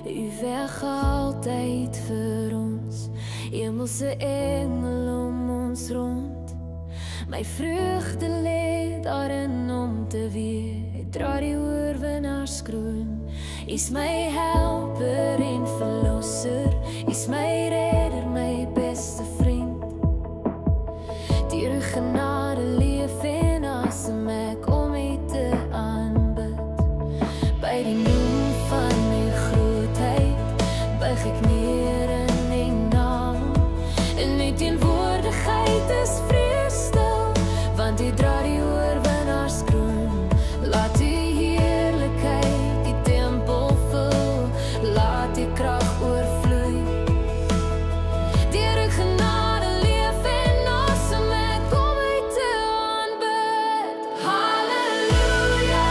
U weg altyd vir ons, hemelse engel om ons rond. My vreugde lê daarin om te weet, dra die oorwinnaarskroon. Is my helper en verlosser, is my redder, my beste vriend. Deur U genade leef en asem ek om U te aanbid. By die noem van U grootheid buig ek neer in U naam. In U teenwoordigheid is vrede stil, want U dra die oorwinnaarskroon. Laat U heerlikheid die tempel vul, laat U krag oorvloei. Deur U genade leef en asem ek om U te aanbid. Halleluja,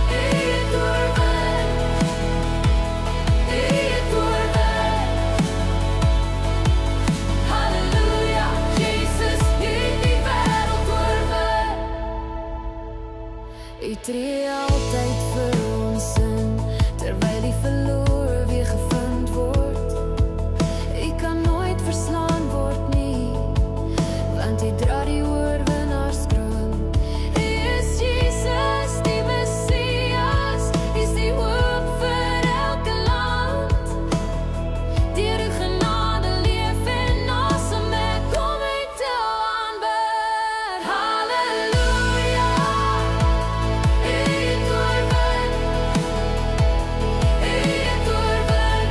U het oorwin, U het oorwin. Halleluja, Jesus, U het die wêreld oorwin. U tree altyd vir ons in, terwyl die verloor weer gevind word. U kan nooit verslaan word nie, want U dra die oorwinnaarskroon. U is Jesus, die Messias, U is die hoop vir elke land. Deur U genade leef en asem ek om U te aanbid. Halleluja, U het oorwin, U het oorwin.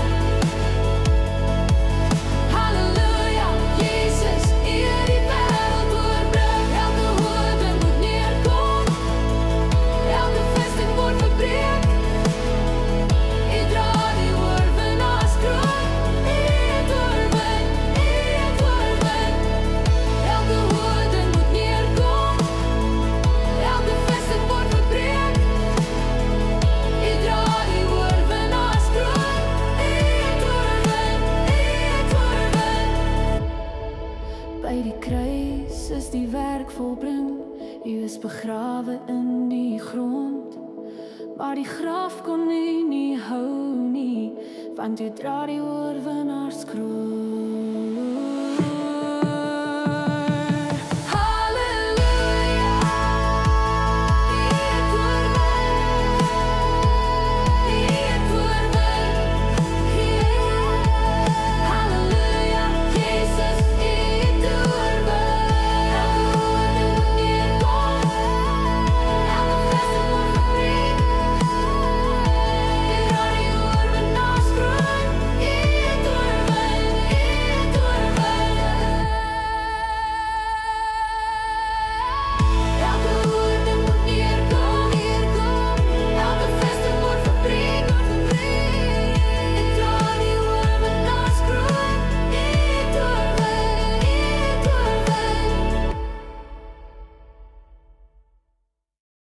Halleluja, Jesus, U het die wêreld oorbrug. Elke hoofding moet neerkom, elke vesting word verbreek. U dra die oorwinnaarskroon. U het oorwin, U het oorwin. Elke hoofding moet neerkom, elke vesting word verbreek. U dra die oorwinnaarskroon. U het oorwin, U het oorwin. By die kruis is die werk volbring. U is begrawe in die grond, maar die graf kon U nie hou nie, want U dra die oorwinnaarskroon.